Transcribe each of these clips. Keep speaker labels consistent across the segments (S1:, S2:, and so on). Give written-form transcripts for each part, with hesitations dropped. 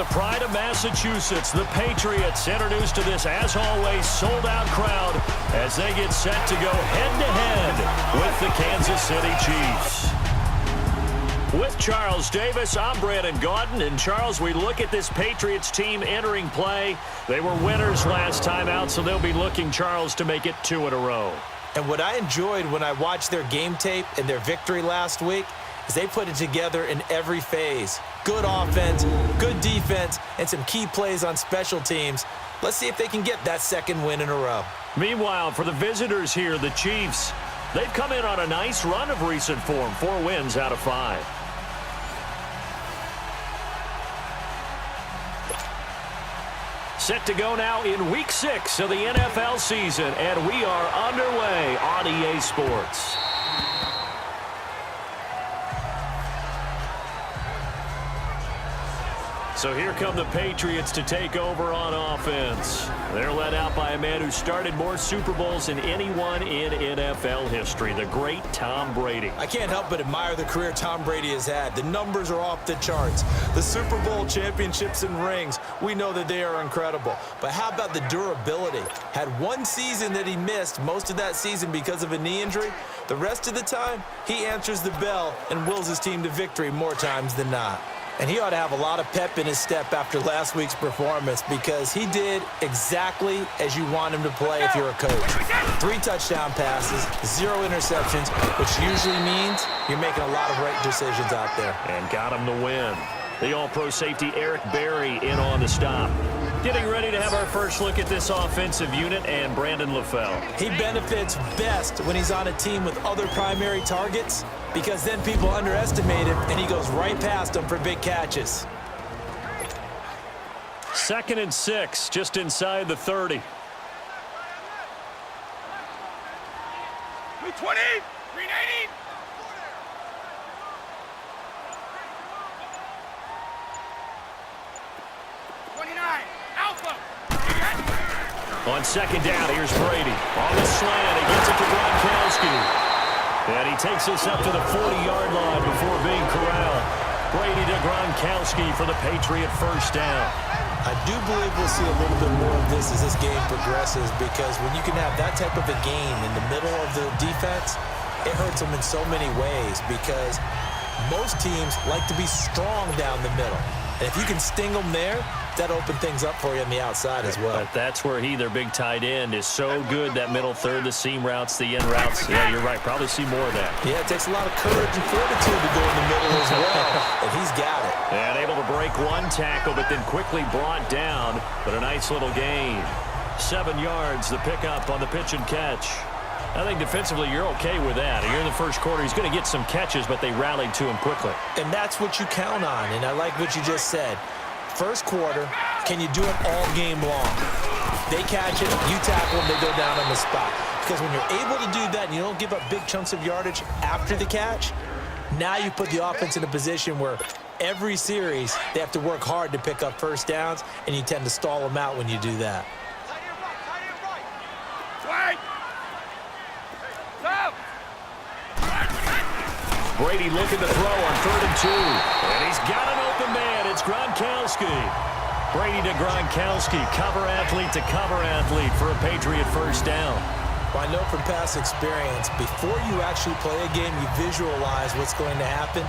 S1: the pride of Massachusetts, the Patriots, introduced to this, as always, sold-out crowd as they get set to go head-to-head with the Kansas City Chiefs. With Charles Davis, I'm Brandon Gaudin. And, Charles, we look at this Patriots team entering play. They were winners last time out, so they'll be looking, Charles, to make it 2 in a row.
S2: And what I enjoyed when I watched their game tape and their victory last week is they put it together in every phase. Good offense, good defense, and some key plays on special teams. Let's see if they can get that second win in a row.
S1: Meanwhile, for the visitors here, the Chiefs, they've come in on a nice run of recent form, 4 wins out of 5. Set to go now in Week 6 of the NFL season, and we are underway on EA Sports. So here come the Patriots to take over on offense. They're led out by a man who started more Super Bowls than anyone in NFL history, the great Tom Brady.
S2: I can't help but admire the career Tom Brady has had. The numbers are off the charts. The Super Bowl championships and rings, we know that they are incredible. But how about the durability? Had one season that he missed, most of that season because of a knee injury. The rest of the time, he answers the bell and wills his team to victory more times than not. And he ought to have a lot of pep in his step after last week's performance because he did exactly as you want him to play if you're a coach. 3 touchdown passes, 0 interceptions, which usually means you're making a lot of right decisions out there.
S1: And got him the win. The All-Pro safety Eric Berry in on the stop. Getting ready to have our first look at this offensive unit and Brandon LaFell.
S2: He benefits best when he's on a team with other primary targets because then people underestimate him and he goes right past them for big catches.
S1: 2nd and 6, just inside the 30.
S3: 20, 390.
S1: On 2nd down, here's Brady. On the slant, he gets it to Gronkowski. And he takes us up to the 40-yard line before being corralled. Brady to Gronkowski for the Patriot first down.
S2: I do believe we'll see a little bit more of this as this game progresses because when you can have that type of a game in the middle of the defense, it hurts them in so many ways because most teams like to be strong down the middle. And if you can sting them there, that opens things up for you on the outside as well.
S1: But that's where their big tight end, is so good, that middle third, the seam routes, the end routes. Yeah, you're right. Probably see more of that.
S2: Yeah, it takes a lot of courage and fortitude to go in the middle as well. And he's got it.
S1: And able to break one tackle, but then quickly brought down. But a nice little gain. 7 yards, the pickup on the pitch and catch. I think defensively you're okay with that. Here in the first quarter, he's going to get some catches, but they rallied to him quickly.
S2: And that's what you count on, and I like what you just said. First quarter, can you do it all game long? They catch it, you tackle them, they go down on the spot. Because when you're able to do that and you don't give up big chunks of yardage after the catch, now you put the offense in a position where every series they have to work hard to pick up first downs, and you tend to stall them out when you do that.
S1: Brady looking to throw on 3rd and 2. And he's got an open man. It's Gronkowski. Brady to Gronkowski. Cover athlete to cover athlete for a Patriot first down.
S2: Well, I know from past experience, before you actually play a game, you visualize what's going to happen.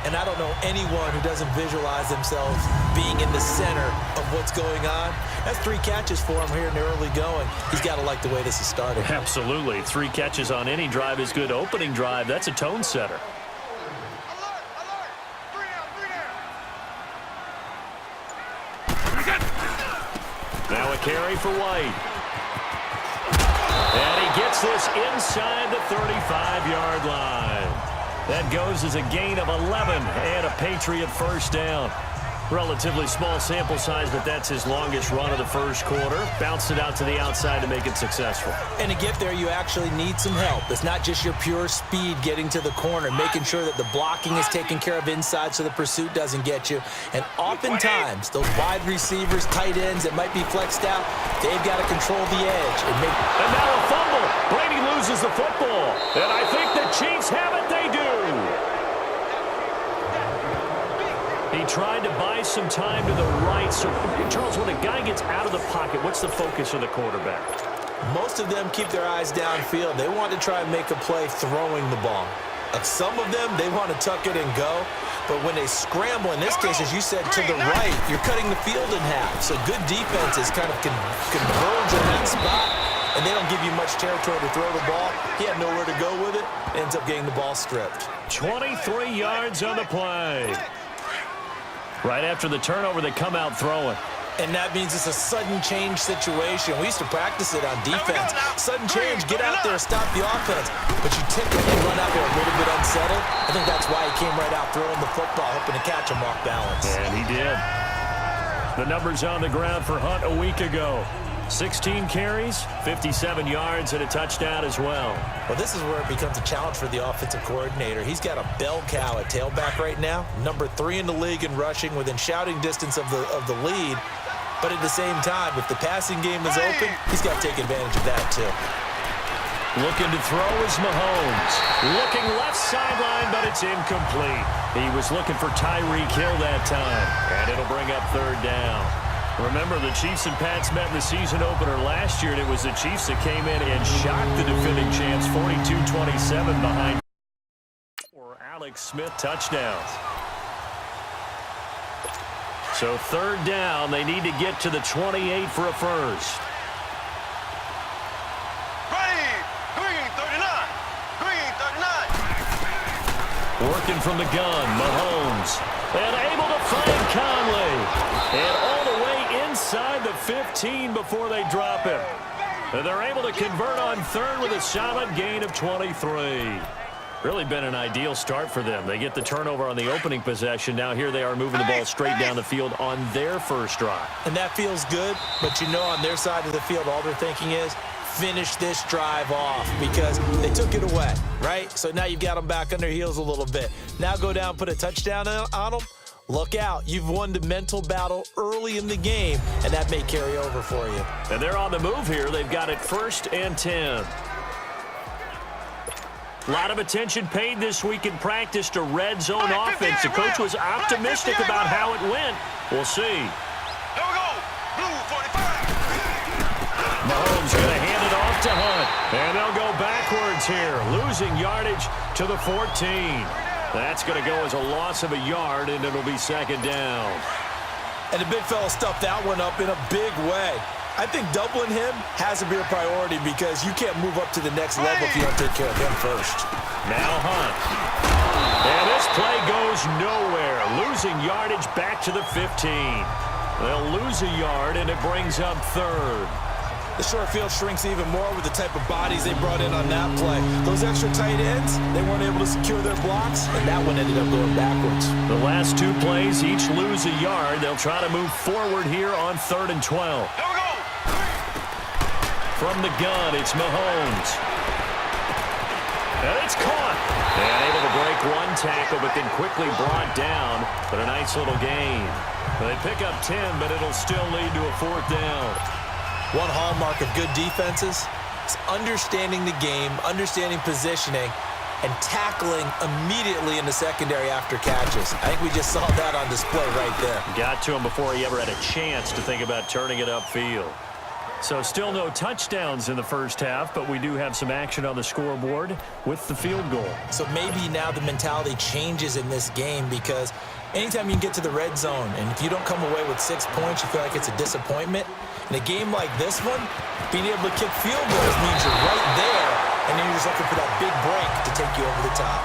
S2: And I don't know anyone who doesn't visualize themselves being in the center of what's going on. That's 3 catches for him here in the early going. He's got to like the way this is starting.
S1: Absolutely. 3 catches on any drive is good. Opening drive, that's a tone setter. Now a carry for White. And he gets this inside the 35-yard line. That goes as a gain of 11 and a Patriot first down. Relatively small sample size, but that's his longest run of the first quarter. Bounced it out to the outside to make it successful.
S2: And to get there, you actually need some help. It's not just your pure speed getting to the corner, making sure that the blocking is taken care of inside so the pursuit doesn't get you. And oftentimes, those wide receivers, tight ends that might be flexed out, they've got to control the edge.
S1: And now a fumble. Brady loses the football. And I think the Chiefs have it. They do. He He tried to buy some time to the right. So, Charles, when a guy gets out of the pocket, what's the focus of the quarterback?
S2: Most of them keep their eyes downfield. They want to try and make a play throwing the ball. Some of them, they want to tuck it and go. But when they scramble, in this case, as you said, to the right, you're cutting the field in half. So good defenses kind of converge in that spot, and they don't give you much territory to throw the ball. He had nowhere to go with it. Ends up getting the ball stripped.
S1: 23 yards on the play. Right after the turnover, they come out throwing.
S2: And that means it's a sudden change situation. We used to practice it on defense. Sudden change, get out there, stop the offense. But you typically run out there a little bit unsettled. I think that's why he came right out throwing the football, hoping to catch him off balance.
S1: And he did. The numbers on the ground for Hunt a week ago. 16 carries, 57 yards, and a touchdown as well.
S2: Well, this is where it becomes a challenge for the offensive coordinator. He's got a bell cow at tailback right now, number 3 in the league in rushing, within shouting distance of the lead. But at the same time, if the passing game is open, he's got to take advantage of that too.
S1: Looking to throw is Mahomes. Looking left sideline, but it's incomplete. He was looking for Tyreek Hill that time, and it'll bring up third down. Remember, the Chiefs and Pats met in the season opener last year, and it was the Chiefs that came in and shocked the defending champs 42-27 behind for Alex Smith touchdowns. So third down, they need to get to the 28 for a first. Working from the gun, Mahomes. And able to find Conley. And all the way inside the 15 before they drop him. And they're able to convert on third with a solid gain of 23. Really been an ideal start for them. They get the turnover on the opening possession. Now here they are moving the ball straight down the field on their first drive.
S2: And that feels good, but you know on their side of the field all they're thinking is, finish this drive off, because they took it away, right? So now you've got them back on their heels a little bit. Now go down, put a touchdown on them. Look out. You've won the mental battle early in the game, and that may carry over for you.
S1: And they're on the move here. They've got it 1st and 10. A lot of attention paid this week in practice to red zone offense. The coach was optimistic about how it went. We'll see.
S3: Here we go. Blue 45.
S1: Mahomes going to hand it off to Hunt. And they'll go backwards here, losing yardage to the 14. That's going to go as a loss of a yard, and it'll be second down.
S2: And the big fella stuffed that one up in a big way. I think doubling him has to be a priority, because you can't move up to the next level if you don't take care of him first.
S1: Now Hunt. And this play goes nowhere. Losing yardage back to the 15. They'll lose a yard, and it brings up third.
S2: The short field shrinks even more with the type of bodies they brought in on that play. Those extra tight ends, they weren't able to secure their blocks, and that one ended up going backwards.
S1: The last 2 plays each lose a yard. They'll try to move forward here on 3rd and 12.
S3: Here we go.
S1: From the gun, it's Mahomes. And it's caught. And able to break one tackle, but then quickly brought down. But a nice little gain. They pick up 10, but it'll still lead to a 4th down.
S2: One hallmark of good defenses is understanding the game, understanding positioning, and tackling immediately in the secondary after catches. I think we just saw that on display right there.
S1: Got to him before he ever had a chance to think about turning it upfield. So still no touchdowns in the first half, but we do have some action on the scoreboard with the field goal.
S2: So maybe now the mentality changes in this game, because anytime you can get to the red zone, and if you don't come away with 6 points, you feel like it's a disappointment. In a game like this one, being able to kick field goals means you're right there, and then you're just looking for that big break to take you over the top.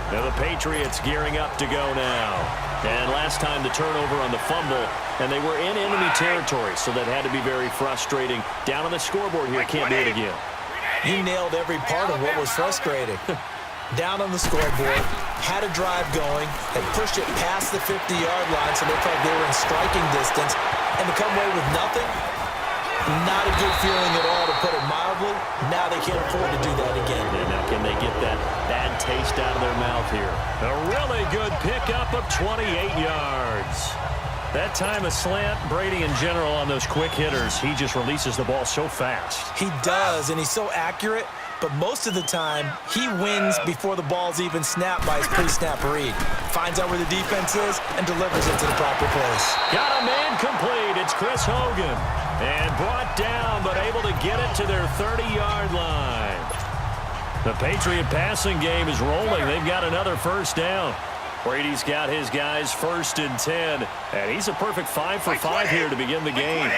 S1: Now the Patriots gearing up to go now. And last time the turnover on the fumble, and they were in enemy territory, so that had to be very frustrating. Down on the scoreboard here, can't do it again.
S2: You nailed every part of what was frustrating. Down on the scoreboard, had a drive going, had pushed it past the 50-yard line, so they felt they were in striking distance, and to come away with nothing, not a good feeling at all, to put it mildly. Now they can't afford to do that again.
S1: And now can they get that bad taste out of their mouth here? A really good pickup of 28 yards. That time a slant. Brady in general on those quick hitters, he just releases the ball so fast.
S2: He does, and he's so accurate. but most of the time, he wins before the ball's even snapped by his pre-snap read. Finds out where the defense is and delivers it to the proper place.
S1: Got a man complete. It's Chris Hogan. And brought down, but able to get it to their 30-yard line. The Patriot passing game is rolling. They've got another first down. Brady's got his guys 1st and 10. And he's a perfect 5 for 5 here to begin the game.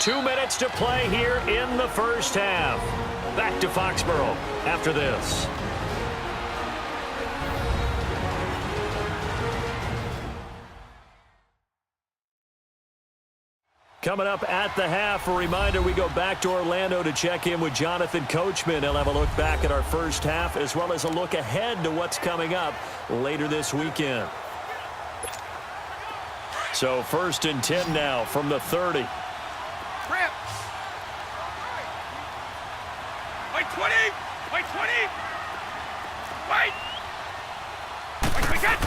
S1: 2 minutes to play here in the first half. Back to Foxborough after this. Coming up at the half, a reminder, we go back to Orlando to check in with Jonathan Coachman. He'll have a look back at our first half as well as a look ahead to what's coming up later this weekend. So 1st and 10 now from the 30.
S3: Rip. Wait, 20. Wait, 20. Wait. Wait, wait, get.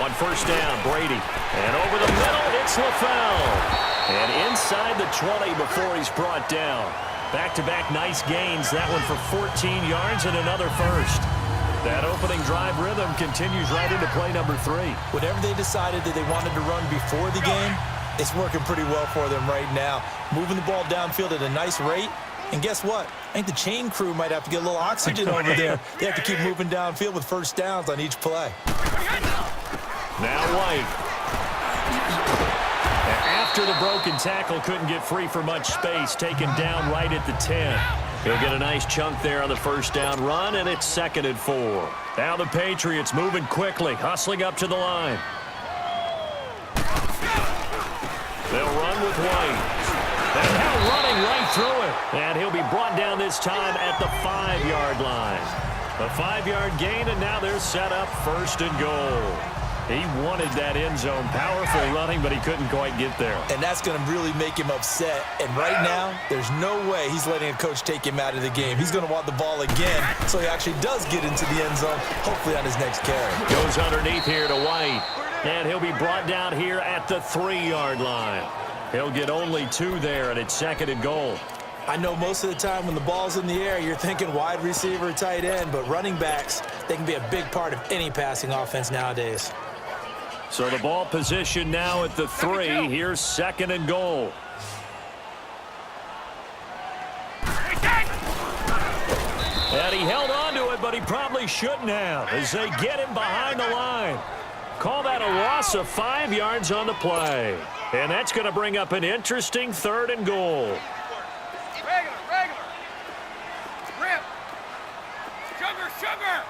S1: On first down, Brady. And over the middle, it's LaFell. And inside the 20 before he's brought down. Back-to-back nice gains. That one for 14 yards and another first. That opening drive rhythm continues right into play number 3.
S2: Whatever they decided that they wanted to run before the game, it's working pretty well for them right now. Moving the ball downfield at a nice rate. And guess what? I think the chain crew might have to get a little oxygen over there. They have to keep moving downfield with first downs on each play.
S1: Now White. After the broken tackle, couldn't get free for much space. Taken down right at the 10. He'll get a nice chunk there on the first down run, and it's 2nd and 4. Now the Patriots moving quickly, hustling up to the line. They'll run with White. And now running right through it. And he'll be brought down this time at the 5-yard line. A 5-yard gain, and now they're set up 1st and goal. He wanted that end zone. Powerful running, but he couldn't quite get there.
S2: And that's going to really make him upset. And right now, there's no way he's letting a coach take him out of the game. He's going to want the ball again, so he actually does get into the end zone, hopefully on his next carry.
S1: Goes underneath here to White. And he'll be brought down here at the 3-yard line. He'll get only 2 there, and it's 2nd and goal.
S2: I know most of the time when the ball's in the air, you're thinking wide receiver, tight end, but running backs, they can be a big part of any passing offense nowadays.
S1: So the ball position now at the 3. Here's 2nd and goal. And he held on to it, but he probably shouldn't have as they get him behind the line. Call that a loss of 5 yards on the play. And that's going to bring up an interesting 3rd and goal.
S3: Regular. Rip. Sugar.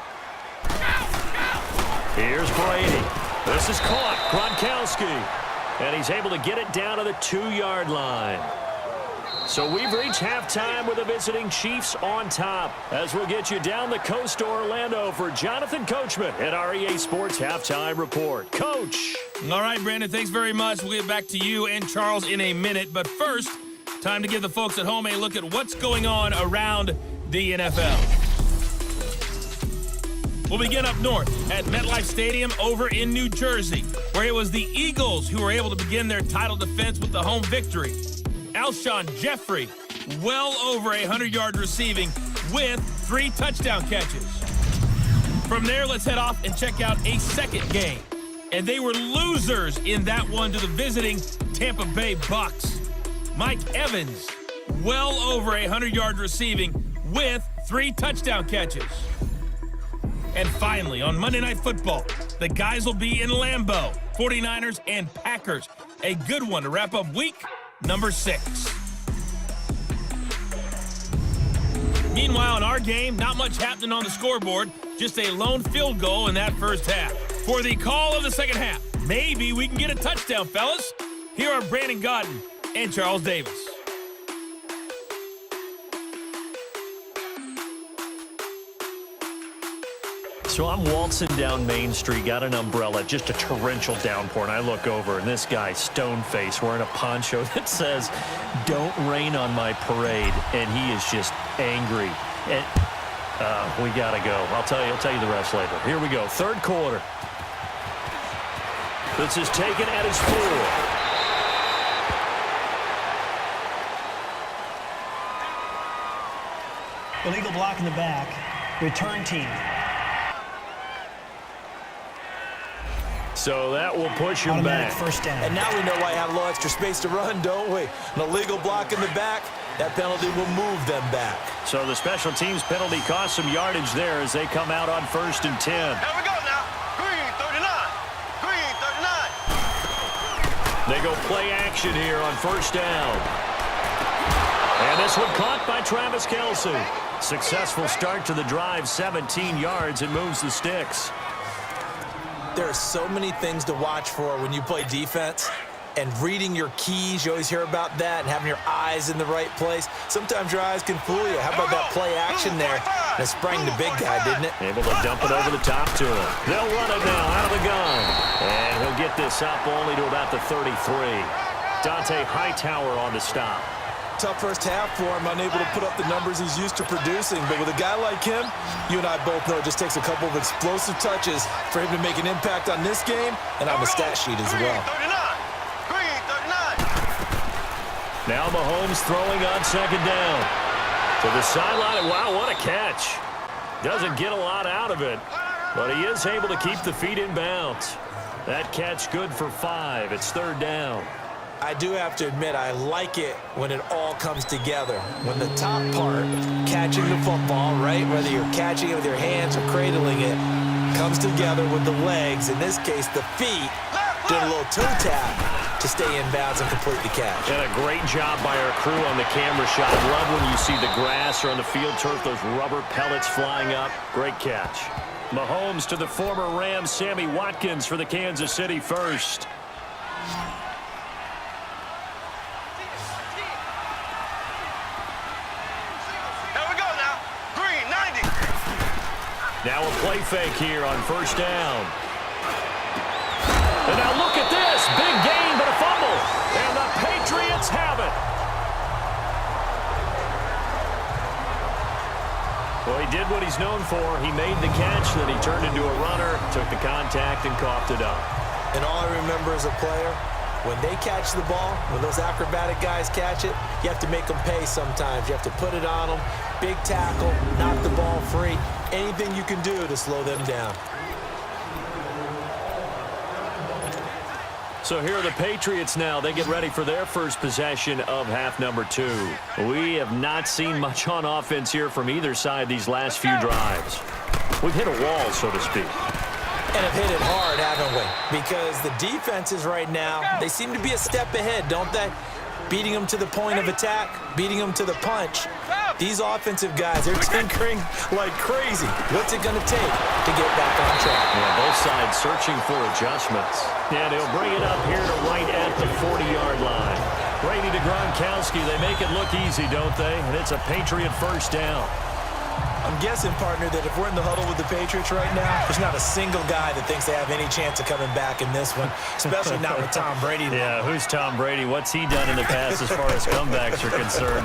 S3: Go.
S1: Here's Brady. This is caught. Gronkowski. And he's able to get it down to the 2-yard line. So we've reached halftime with the visiting Chiefs on top. As we'll get you down the coast to Orlando for Jonathan Coachman at our EA Sports Halftime Report. Coach.
S4: All right, Brandon, thanks very much. We'll get back to you and Charles in a minute. But first, time to give the folks at home a look at what's going on around the NFL. We'll begin up north at MetLife Stadium over in New Jersey, where it was the Eagles who were able to begin their title defense with the home victory. Alshon Jeffrey, well over 100-yard receiving with 3 touchdown catches. From there, let's head off and check out a second game. And they were losers in that one to the visiting Tampa Bay Bucks. Mike Evans, well over 100-yard receiving with 3 touchdown catches. And finally, on Monday Night Football, the guys will be in Lambeau, 49ers and Packers. A good one to wrap up week number 6. Meanwhile, in our game, not much happening on the scoreboard, just a lone field goal in that first half. For the call of the second half, maybe we can get a touchdown, fellas. Here are Brandon Godden and Charles Davis.
S1: So I'm waltzing down Main Street, got an umbrella, just a torrential downpour, and I look over, and this guy, stone-faced, wearing a poncho that says, "Don't rain on my parade," and he is just angry. And we got to go. I'll tell you the rest later. Here we go, 3rd quarter. This is taken at his 4.
S5: Illegal block in the back. Return team.
S1: So that will push him
S5: Automatic
S1: back.
S5: first down.
S2: And now we know why I had a little extra space to run, don't we? An illegal block in the back, that penalty will move them back.
S1: So the special teams penalty cost some yardage there as they come out on 1st and 10.
S3: Here we go now. Green 39. Green 39.
S1: They go play action here on 1st down. And this one caught by Travis Kelce. Successful start to the drive, 17 yards, and moves the sticks.
S2: There are so many things to watch for when you play defense. And reading your keys, you always hear about that, and having your eyes in the right place. Sometimes your eyes can fool you. How about that play action there? That sprang the big guy, didn't it?
S1: Able to dump it over the top to him. They'll run it now out of the gun. And he'll get this up only to about the 33. Dante Hightower on the stop.
S2: Tough first half for him, unable to put up the numbers he's used to producing. But with a guy like him, you and I both know it just takes a couple of explosive touches for him to make an impact on this game and on the stat sheet as well.
S3: Green 39.
S1: Now Mahomes throwing on 2nd down. To the sideline. Wow, what a catch. Doesn't get a lot out of it, but he is able to keep the feet in bounds. That catch good for 5. It's 3rd down.
S2: I do have to admit, I like it when it all comes together. When the top part, catching the football, right, whether you're catching it with your hands or cradling it, comes together with the legs, in this case the feet, doing a little toe tap to stay in bounds and complete the catch.
S1: And a great job by our crew on the camera shot. Love when you see the grass or on the field turf, those rubber pellets flying up. Great catch. Mahomes to the former Rams, Sammy Watkins for the Kansas City first. Now a play fake here on 1st down. And now look at this. Big gain, but a fumble. And the Patriots have it. Well, he did what he's known for. He made the catch, then he turned into a runner, took the contact, and coughed it up.
S2: And all I remember as a player, when they catch the ball, when those acrobatic guys catch it, you have to make them pay sometimes. You have to put it on them. Big tackle, knock the ball free. Anything you can do to slow them down.
S1: So here are the Patriots now. They get ready for their first possession of half number 2. We have not seen much on offense here from either side these last few drives. We've hit a wall, so to speak.
S2: And have hit it hard, haven't we? Because the defenses right now, they seem to be a step ahead, don't they? Beating them to the point of attack, beating them to the punch. These offensive guys, they're tinkering like crazy. What's it going to take to get back on track?
S1: Yeah, both sides searching for adjustments. And he'll bring it up here to right at the 40-yard line. Brady to Gronkowski. They make it look easy, don't they? And it's a Patriot first down.
S2: I'm guessing, partner, that if we're in the huddle with the Patriots right now, there's not a single guy that thinks they have any chance of coming back in this one, especially not with Tom Brady.
S1: Yeah, who's Tom Brady? What's he done in the past as far as comebacks are concerned?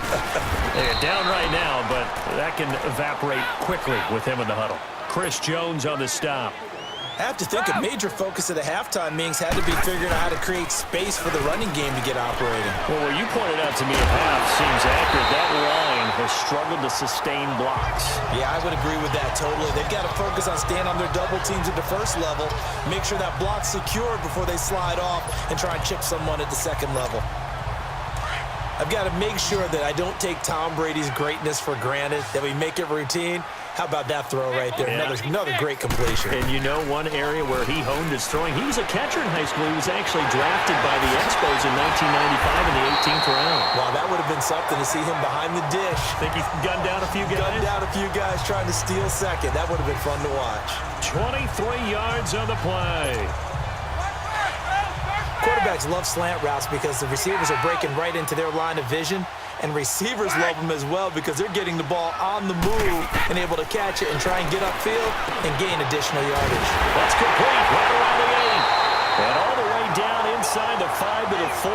S1: They're down right now, but that can evaporate quickly with him in the huddle. Chris Jones on the stop.
S2: I have to think a major focus of the halftime meetings had to be figuring out how to create space for the running game to get operating.
S1: Well, what you pointed out to me at half seems accurate. That line has struggled to sustain blocks.
S2: Yeah, I would agree with that totally. They've got to focus on staying on their double teams at the first level, make sure that block's secured before they slide off and try and chip someone at the second level. I've got to make sure that I don't take Tom Brady's greatness for granted, that we make it routine. How about that throw right there?
S1: Yeah.
S2: Another great completion.
S1: And you know one area where he honed his throwing? He was a catcher in high school. He was actually drafted by the Expos in 1995 in the 18th round.
S2: Wow, that would have been something to see him behind the dish.
S1: Think he gunned down a few guys?
S2: Gunned down a few guys trying to steal second. That would have been fun to watch.
S1: 23 yards on the play.
S2: Quarterbacks love slant routes because the receivers are breaking right into their line of vision. And receivers love them as well because they're getting the ball on the move and able to catch it and try and get upfield and gain additional yardage.
S1: That's complete right around the 8. And all the way down inside the 5 to the 4.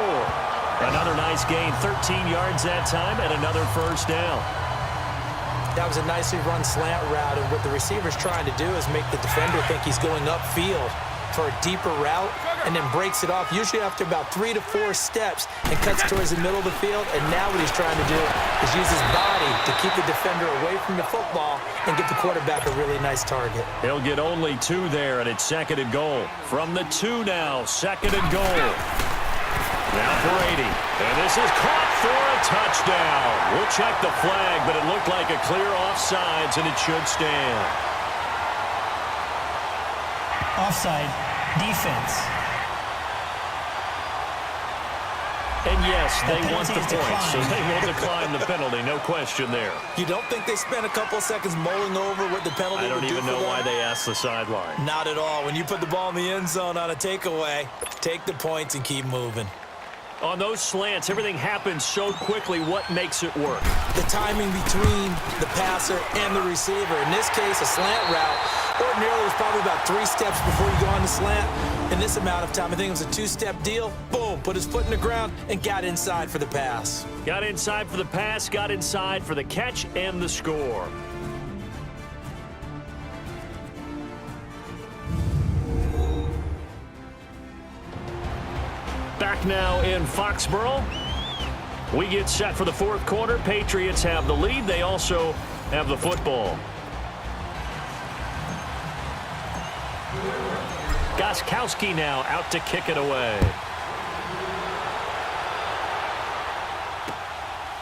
S1: Another nice gain, 13 yards that time, and another first down.
S2: That was a nicely run slant route, and what the receiver's trying to do is make the defender think he's going upfield for a deeper route, and then breaks it off, usually after about 3 to 4 steps, and cuts towards the middle of the field. And now what he's trying to do is use his body to keep the defender away from the football and get the quarterback a really nice target.
S1: He'll get only 2 there, and it's 2nd and goal. From the 2 now, 2nd and goal. Now for 80. And this is caught for a touchdown. We'll check the flag, but it looked like a clear offsides, and it should stand.
S5: Offside. Defense.
S1: And yes, they want the
S5: penalty is
S1: points, so
S5: declined.
S1: they will decline the penalty. No question there.
S2: You don't think they spent a couple of seconds mulling over what the penalty
S1: I don't
S2: would do
S1: even
S2: for
S1: know
S2: them?
S1: why they asked the sideline.
S2: Not at all. When you put the ball in the end zone on a takeaway, take the points and keep moving.
S1: On those slants, everything happens so quickly. What makes it work?
S2: The timing between the passer and the receiver. In this case, a slant route. Ordinarily, it's probably about 3 steps before you go on the slant. In this amount of time, I think it was a 2-step deal. Boom, put his foot in the ground and got inside for the pass.
S1: Got inside for the pass, got inside for the catch and the score. Back now in Foxborough. We get set for the 4th quarter. Patriots have the lead. They also have the football. Gostkowski now out to kick it away.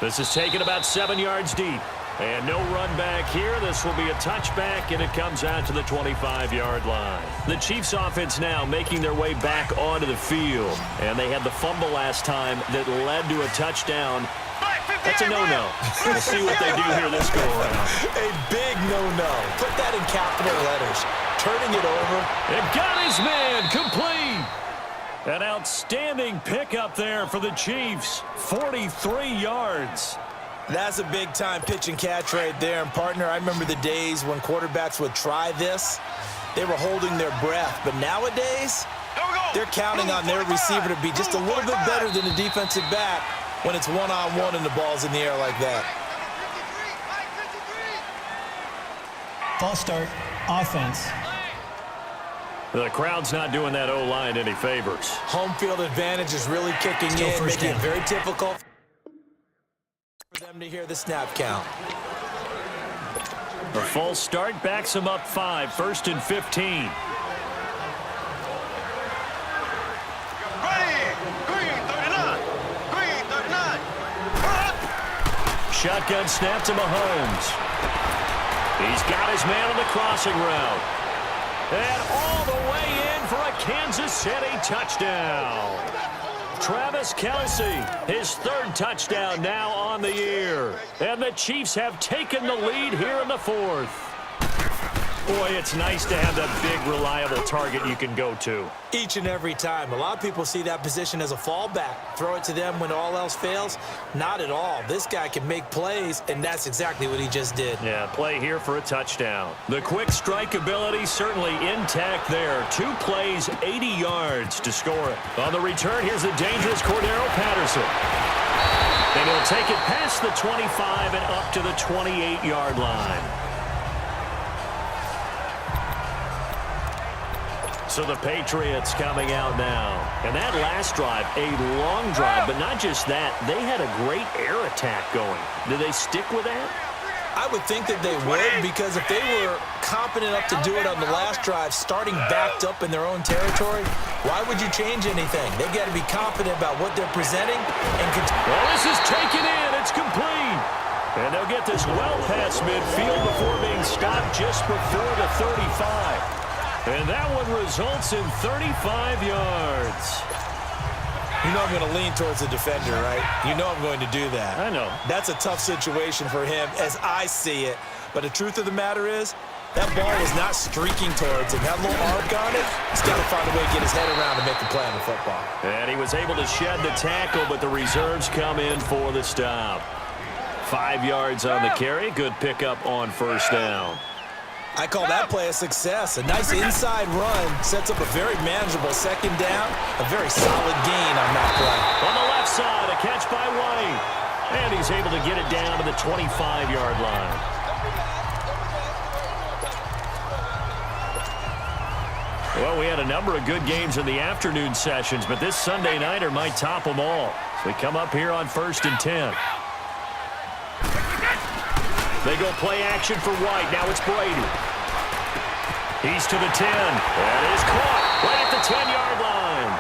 S1: This is taken about 7 yards deep. And no run back here. This will be a touchback, and it comes out to the 25-yard line. The Chiefs offense now making their way back onto the field. And they had the fumble last time that led to a touchdown. That's a no-no. We'll see what they do here this go-around.
S2: A big no-no. Put that in capital letters. Turning it over.
S1: And got his man complete. An outstanding pickup there for the Chiefs. 43 yards.
S2: That's a big-time pitch and catch right there. And, partner, I remember the days when quarterbacks would try this. They were holding their breath. But nowadays, they're counting on their receiver to be just a little bit better than the defensive back when it's one-on-one and the ball's in the air like that.
S5: False start. Offense.
S1: The crowd's not doing that O-line any favors.
S2: Home field advantage is really kicking
S5: Still
S2: in,
S5: first
S2: making it
S5: down.
S2: very difficult for them to hear the snap count.
S1: A false start backs them up 5. 1st and 15.
S3: Green 39. Green 39.
S1: Shotgun snap to Mahomes. He's got his man on the crossing route. And all the way in for a Kansas City touchdown. Travis Kelce, his 3rd touchdown now on the year. And the Chiefs have taken the lead here in the 4th. Boy, it's nice to have that big, reliable target you can go to.
S2: Each and every time. A lot of people see that position as a fallback. Throw it to them when all else fails. Not at all. This guy can make plays, and that's exactly what he just did.
S1: Yeah, play here for a touchdown. The quick strike ability certainly intact there. 2 plays, 80 yards to score it. On the return, here's the dangerous Cordero Patterson. And he'll take it past the 25 and up to the 28-yard line. So the Patriots coming out now. And that last drive, a long drive, but not just that. They had a great air attack going. Did they stick with that?
S2: I would think that they would, because if they were competent enough to do it on the last drive, starting backed up in their own territory, why would you change anything? They've got to be confident about what they're presenting.
S1: Well, this is taken in. It's complete. And they'll get this well past midfield before being stopped just before the 35. And that one results in 35 yards.
S2: You know I'm going to lean towards the defender, right? You know I'm going to do that.
S1: I know.
S2: That's a tough situation for him as I see it. But the truth of the matter is, that ball was not streaking towards him. That little arc on it, he's got to find a way to get his head around and make the play on the football.
S1: And he was able to shed the tackle, but the reserves come in for the stop. 5 yards on the carry. Good pickup on 1st down.
S2: I call that play a success. A nice inside run sets up a very manageable 2nd down. A very solid gain on that play.
S1: On the left side, a catch by White. And he's able to get it down to the 25-yard line. Well, we had a number of good games in the afternoon sessions, but this Sunday nighter might top them all. So we come up here on 1st and 10. They go play action for White. Now it's Brady. He's to the 10. That is caught right at the 10-yard line.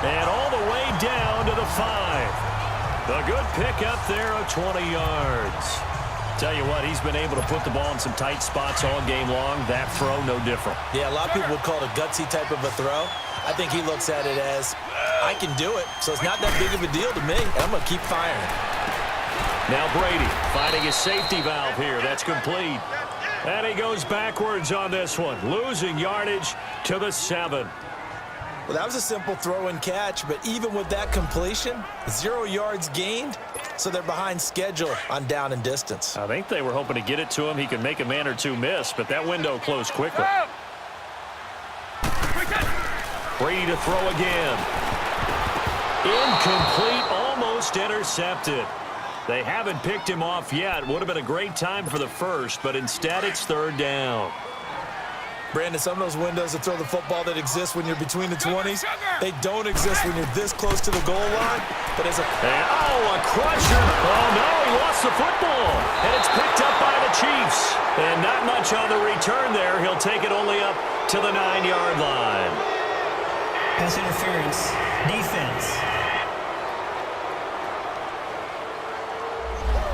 S1: And all the way down to the 5. The good pick up there of 20 yards. Tell you what, he's been able to put the ball in some tight spots all game long. That throw, no different.
S2: Yeah, a lot of people would call it a gutsy type of a throw. I think he looks at it as, I can do it, so it's not that big of a deal to me. I'm going to keep firing.
S1: Now Brady finding his safety valve here. That's complete. And he goes backwards on this one, losing yardage to the 7.
S2: Well, that was a simple throw and catch, but even with that completion, 0 yards gained, so they're behind schedule on down and distance.
S1: I think they were hoping to get it to him. He could make a man or two miss, but that window closed quickly. Brady to throw again. Incomplete, almost intercepted. They haven't picked him off yet. Would have been a great time for the first, but instead it's 3rd down.
S2: Brandon, some of those windows to throw the football that exist when you're between the 20s, they don't exist when you're this close to the goal line. But as a
S1: a crusher. Oh, no, he lost the football. And it's picked up by the Chiefs. And not much on the return there. He'll take it only up to the 9-yard line.
S5: Pass interference. Defense.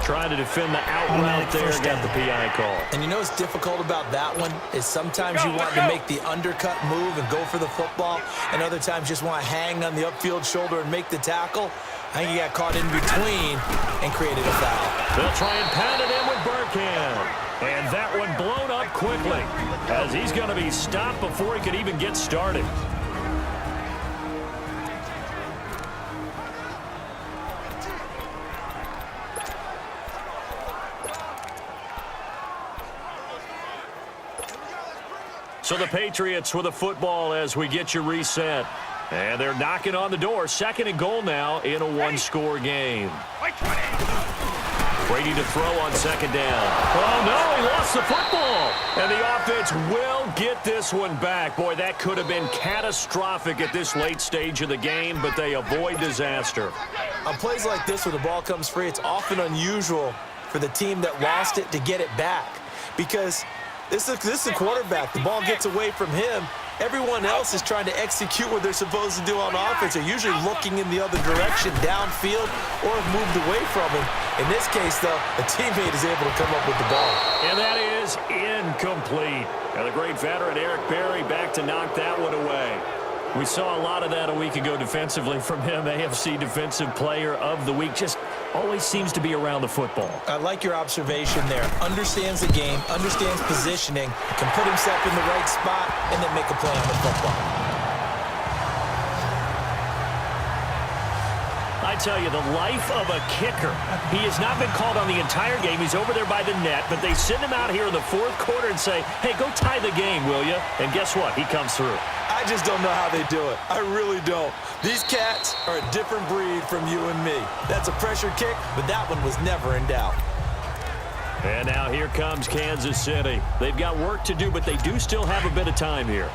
S1: Trying to defend the out route there, got the PI call.
S2: And you know what's difficult about that one is sometimes you want to make the undercut move and go for the football, and other times just want to hang on the upfield shoulder and make the tackle. I think he got caught in between and created a foul.
S1: They'll try and pound it in with Burkhead. And that one blown up quickly as he's going to be stopped before he could even get started. So the Patriots with a football as we get you reset. And they're knocking on the door. 2nd and goal now in a 1-score game. Brady to throw on 2nd down. Oh, no, he lost the football. And the offense will get this one back. Boy, that could have been catastrophic at this late stage of the game, but they avoid disaster.
S2: On plays like this where the ball comes free, it's often unusual for the team that lost it to get it back. Because this is the quarterback. The ball gets away from him. Everyone else is trying to execute what they're supposed to do on offense. They're usually looking in the other direction, downfield, or have moved away from him. In this case, though, a teammate is able to come up with the ball.
S1: And that is incomplete. Now the great veteran Eric Berry back to knock that one away. We saw a lot of that a week ago defensively from him. AFC Defensive Player of the Week. Just always seems to be around the football.
S2: I like your observation there. Understands the game, understands positioning, can put himself in the right spot, and then make a play on the football.
S1: I tell you, the life of a kicker. He has not been called on the entire game. He's over there by the net, but they send him out here in the 4th quarter and say, hey, go tie the game, will you? And guess what? He comes through.
S2: I just don't know how they do it. I really don't. These cats are a different breed from you and me. That's a pressure kick, but that one was never in doubt.
S1: And now here comes Kansas City. They've got work to do, but they do still have a bit of time here.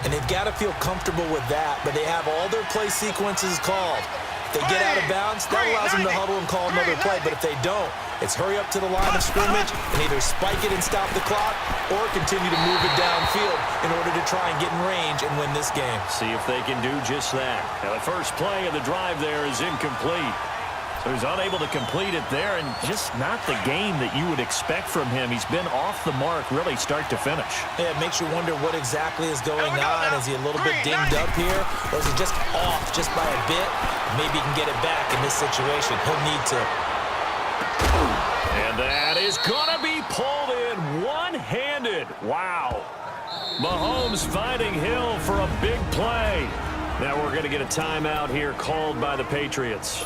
S2: And they've got to feel comfortable with that, but they have all their play sequences called. If they get out of bounds, that allows them to huddle and call another play, but if they don't, it's hurry up to the line of scrimmage and either spike it and stop the clock or continue to move it downfield in order to try and get in range and win this game.
S1: See if they can do just that. Now, the first play of the drive there is incomplete. So he's unable to complete it there, and just not the game that you would expect from him. He's been off the mark really start to finish.
S2: Yeah, it makes you wonder what exactly is going on. Is he a little bit dinged up here, or is he just off just by a bit? Maybe he can get it back in this situation. He'll need to.
S1: And that is going to be pulled in one-handed. Wow. Mahomes finding Hill for a big play. Now we're going to get a timeout here called by the Patriots.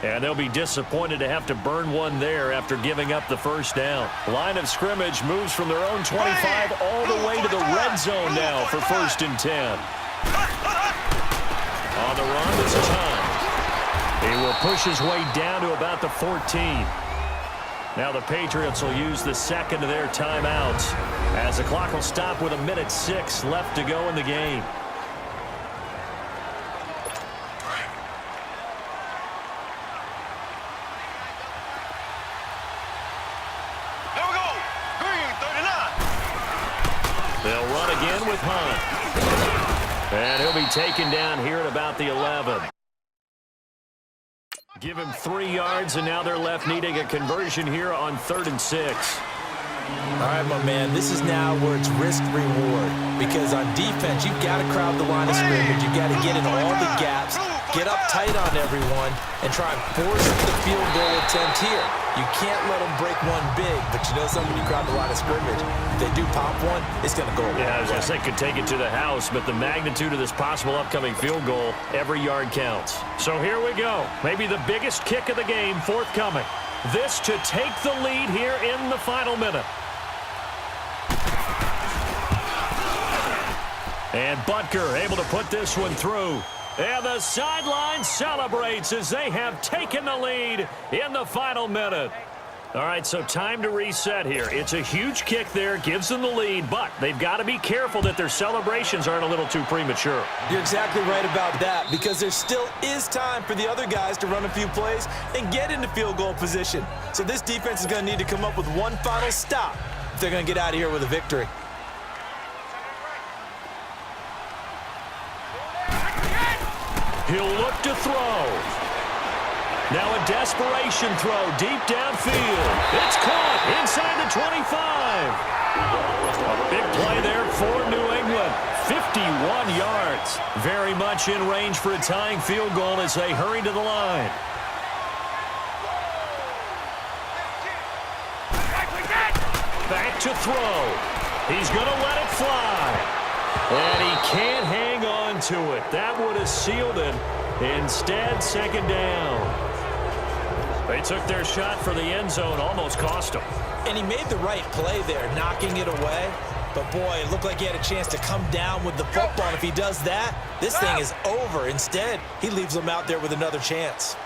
S1: And they'll be disappointed to have to burn one there after giving up the first down. Line of scrimmage moves from their own 25 all the way to the red zone now for 1st and 10. On the run, it's time. He will push his way down to about the 14. Now the Patriots will use the second of their timeouts as the clock will stop with 1:06 left to go in the game.
S3: Here we go. Green 39.
S1: They'll run again with Hunt. And he'll be taken down here at about the 11. Give him 3 yards, and now they're left needing a conversion here on 3rd and 6.
S2: All right, my man, this is now where it's risk-reward. Because on defense, you've got to crowd the line of scrimmage. You've got to get in all the gaps, get up tight on everyone, and try and force the field goal attempt here. You can't let them break one big, but you know something, you crowd the line of scrimmage. If they do pop one, it's going to go away.
S1: Yeah, I was going to say could take it to the house, but the magnitude of this possible upcoming field goal, every yard counts. So here we go. Maybe the biggest kick of the game forthcoming. This to take the lead here in the final minute. And Butker able to put this one through. And the sideline celebrates as they have taken the lead in the final minute. All right, so time to reset here. It's a huge kick there, gives them the lead, but they've got to be careful that their celebrations aren't a little too premature.
S2: You're exactly right about that, because there still is time for the other guys to run a few plays and get into field goal position. So this defense is going to need to come up with one final stop if they're going to get out of here with a victory.
S1: He'll look to throw. Now a desperation throw deep downfield. It's caught inside the 25. A big play there for New England. 51 yards. Very much in range for a tying field goal as they hurry to the line. Back to throw. He's going to let it fly. And he can't hang on to it. That would have sealed it. Instead, second down. They took their shot for the end zone, almost cost him.
S2: And he made the right play there, knocking it away. But, boy, it looked like he had a chance to come down with the football. If he does that, this thing is over. Instead, he leaves them out there with another chance.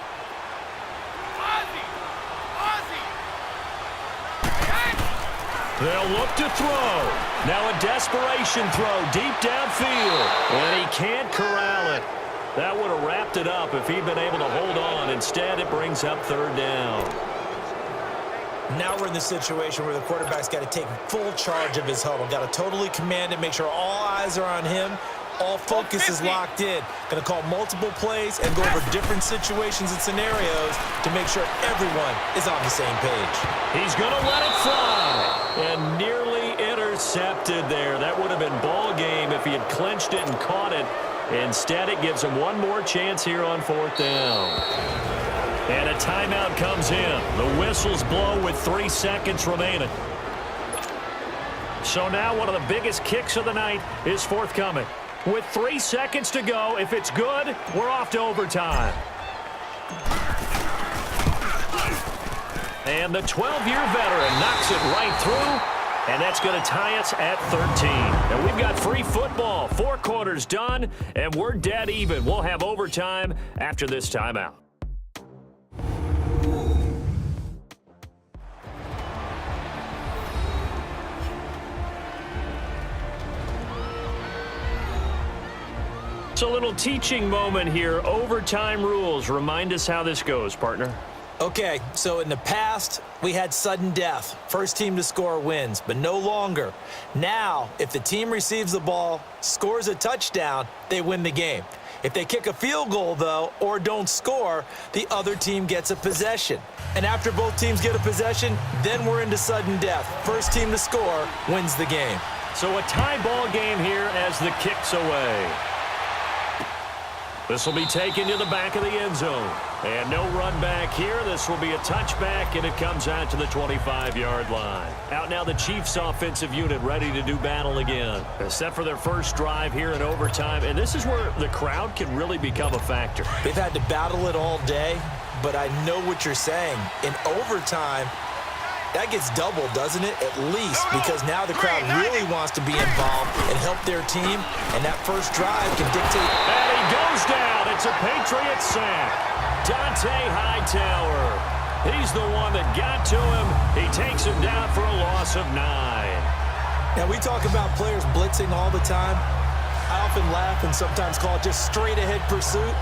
S1: They'll look to throw. Now a desperation throw deep downfield. And he can't corral it. That would have wrapped it up if he'd been able to hold on. Instead, it brings up 3rd down.
S2: Now we're in the situation where the quarterback's got to take full charge of his huddle. Got to totally command it, make sure all eyes are on him. All focus is locked in. Going to call multiple plays and go over different situations and scenarios to make sure everyone is on the same page.
S1: He's going to let it fly. And nearly intercepted there. That would have been ball game if he had clinched it and caught it. Instead, it gives him one more chance here on 4th down. And a timeout comes in. The whistles blow with 3 seconds remaining. So now one of the biggest kicks of the night is forthcoming. With 3 seconds to go, if it's good, we're off to overtime. And the 12-year veteran knocks it right through. And that's going to tie us at 13. And we've got free football. 4 quarters done, and we're dead even. We'll have overtime after this timeout. It's a little teaching moment here. Overtime rules. Remind us how this goes, partner.
S2: Okay, so in the past, we had sudden death. First team to score wins, but no longer. Now, if the team receives the ball, scores a touchdown, they win the game. If they kick a field goal, though, or don't score, the other team gets a possession. And after both teams get a possession, then we're into sudden death. First team to score wins the game.
S1: So a tie ball game here as the kick's away. This will be taken to the back of the end zone. And no run back here. This will be a touchback, and it comes out to the 25-yard line. Out now the Chiefs offensive unit ready to do battle again. Set for their first drive here in overtime. And this is where the crowd can really become a factor.
S2: They've had to battle it all day, but I know what you're saying. In overtime, that gets doubled, doesn't it? At least, because now the crowd really wants to be involved and help their team, and that first drive can dictate.
S1: And he goes down. It's a Patriot sack. Dante Hightower. He's the one that got to him. He takes him down for a loss of 9.
S2: Now, we talk about players blitzing all the time. I often laugh and sometimes call it just straight-ahead pursuit.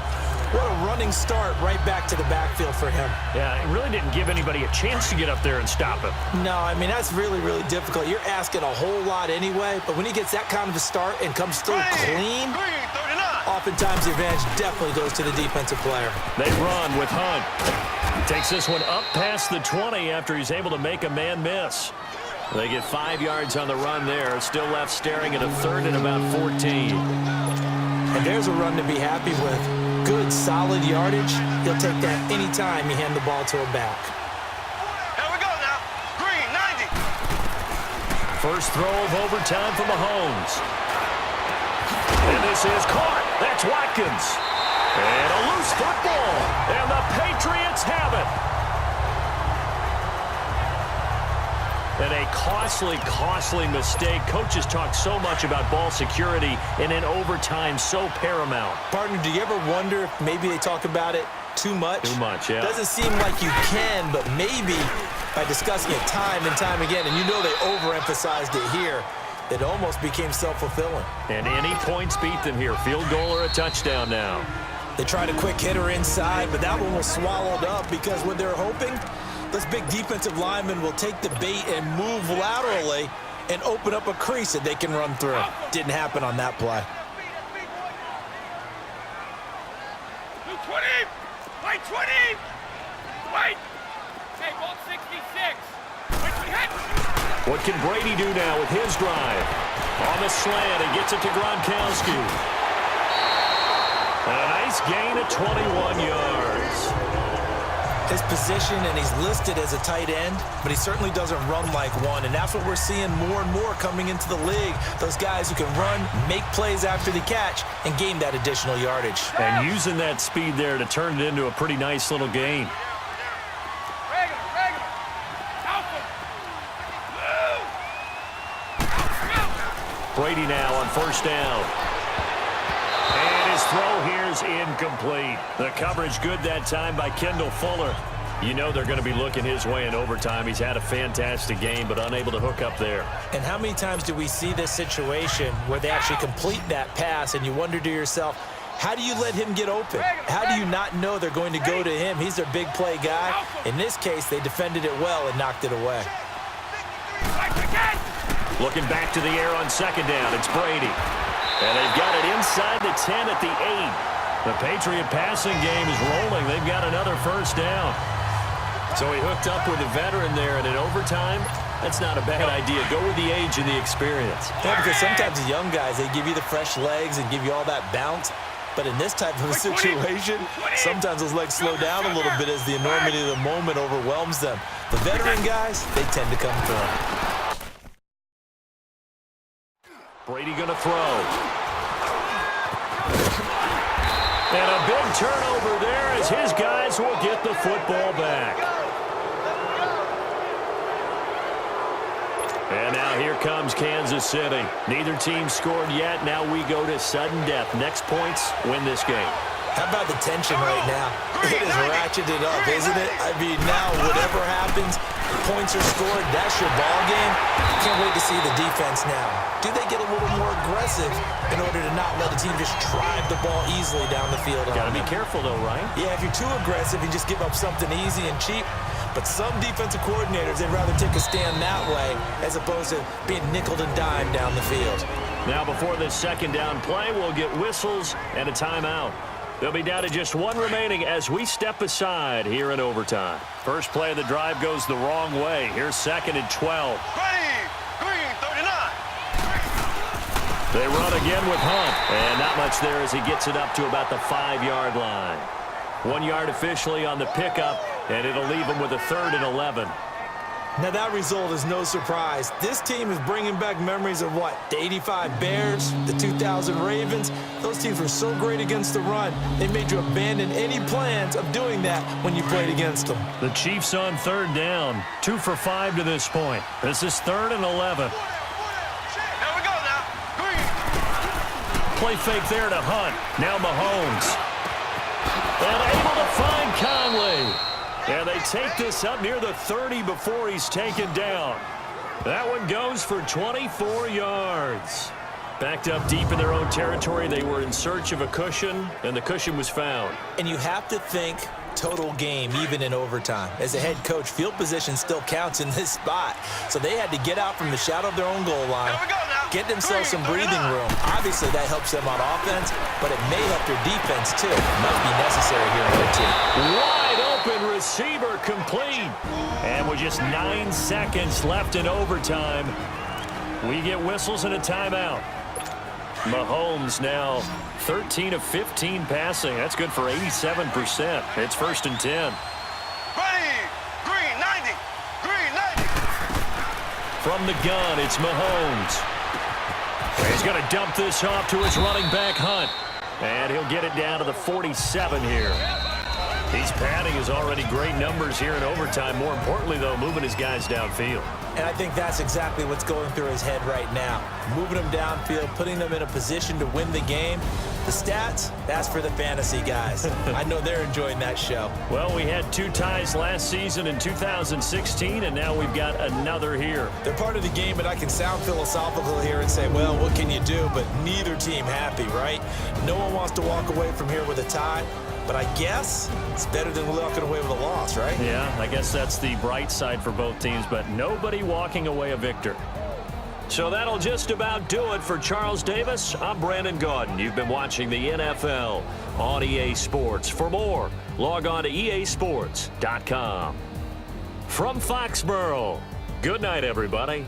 S2: What a running start right back to the backfield for him.
S1: Yeah, it really didn't give anybody a chance to get up there and stop him.
S2: No, I mean, that's really, really difficult. You're asking a whole lot anyway, but when he gets that kind of a start and comes through clean, oftentimes the advantage definitely goes to the defensive player.
S1: They run with Hunt. Takes this one up past the 20 after he's able to make a man miss. They get 5 yards on the run there. Still left staring at a third and about 14.
S2: And there's a run to be happy with. Good, solid yardage. He'll take that any time you hand the ball to a back.
S3: Here we go now. Green, 90.
S1: First throw of overtime for Mahomes. And this is caught. That's Watkins. And a loose football. And the Patriots have it. And a costly mistake. Coaches talk so much about ball security, and in overtime, so paramount.
S2: Partner, do you ever wonder if maybe they talk about it too much?
S1: Too much, yeah.
S2: Doesn't seem like you can, but maybe by discussing it time and time again, and you know they overemphasized it here, it almost became self-fulfilling.
S1: And any points beat them here. Field goal or a touchdown now.
S2: They tried a quick hitter inside, but that one was swallowed up because what they're hoping, those big defensive linemen will take the bait and move laterally and open up a crease that they can run through. Didn't happen on that play.
S3: 20. Wait, 20. Wait. Okay, ball 66. Wait, we hit.
S1: What can Brady do now with his drive? On the slant, he gets it to Gronkowski. And a nice gain of 21 yards.
S2: His position, and he's listed as a tight end, but he certainly doesn't run like one, and that's what we're seeing more and more coming into the league. Those guys who can run, make plays after the catch, and gain that additional yardage.
S1: And using that speed there to turn it into a pretty nice little gain. Brady now on first down. And his throw here is incomplete. The coverage good that time by Kendall Fuller. You know they're going to be looking his way in overtime. He's had a fantastic game, but unable to hook up there.
S2: And how many times do we see this situation where they actually complete that pass, and you wonder to yourself, how do you let him get open? How do you not know they're going to go to him? He's their big play guy. In this case, they defended it well and knocked it away.
S1: Looking back to the air on second down, it's Brady. And they've got it inside the 10 at the 8. The Patriot passing game is rolling. They've got another first down. So he hooked up with a veteran there, and in overtime, that's not a bad idea. Go with the age and the experience.
S2: Yeah, because sometimes the young guys, they give you the fresh legs and give you all that bounce. But in this type of a situation, sometimes those legs slow down a little bit as the enormity of the moment overwhelms them. The veteran guys, they tend to come through.
S1: Brady going to throw. And a big turnover there as his guys will get the football back. And now here comes Kansas City. Neither team scored yet. Now we go to sudden death. Next points win this game.
S2: How about the tension right now? It is ratcheted up, isn't it? I mean, now whatever happens, points are scored, that's your ball game. Can't wait to see the defense now. Do they get a little more aggressive in order to not let the team just drive the ball easily down the field?
S1: Got to be careful, though, right?
S2: Yeah, if you're too aggressive, you just give up something easy and cheap. But some defensive coordinators, they'd rather take a stand that way as opposed to being nickeled and dimed down the field.
S1: Now, before this second down play, we'll get whistles and a timeout. They'll be down to just one remaining as we step aside here in overtime. First play of the drive goes the wrong way. Here's second and 12.
S3: Green, 39.
S1: They run again with Hunt. And not much there as he gets it up to about the 5-yard line. 1 yard officially on the pickup, and it'll leave him with a third and 11.
S2: Now that result is no surprise. This team is bringing back memories of what? The 85 Bears, the 2000 Ravens. Those teams were so great against the run. They made you abandon any plans of doing that when you played against them.
S1: The Chiefs on third down. 2 for 5 to this point. This is third and 11.
S3: Here we go now. Green.
S1: Play fake there to Hunt. Now Mahomes. And able to find Conley. And they take this up near the 30 before he's taken down. That one goes for 24 yards. Backed up deep in their own territory. They were in search of a cushion, and the cushion was found.
S2: And you have to think total game, even in overtime. As a head coach, field position still counts in this spot. So they had to get out from the shadow of their own goal line, get themselves some breathing room. Obviously, that helps them on offense, but it may help their defense, too. Might be necessary here in OT.
S1: Wide open receiver complete. And with just 9 seconds left in overtime, we get whistles and a timeout. Mahomes now 13 of 15 passing. That's good for 87%. It's 1st and 10.
S3: Ready. Green 90. Green 90.
S1: From the gun, it's Mahomes. He's going to dump this off to his running back, Hunt. And he'll get it down to the 47 here. He's padding his already great numbers here in overtime. More importantly, though, moving his guys downfield.
S2: And I think that's exactly what's going through his head right now. Moving them downfield, putting them in a position to win the game. The stats, that's for the fantasy guys. I know they're enjoying that show.
S1: Well, we had 2 ties last season in 2016, and now we've got another here.
S2: They're part of the game, and I can sound philosophical here and say, well, what can you do? But neither team happy, right? No one wants to walk away from here with a tie. But I guess it's better than walking away with a loss, right?
S1: Yeah, I guess that's the bright side for both teams, but nobody walking away a victor. So that'll just about do it for Charles Davis. I'm Brandon Gaudin. You've been watching the NFL on EA Sports. For more, log on to easports.com. From Foxborough, good night, everybody.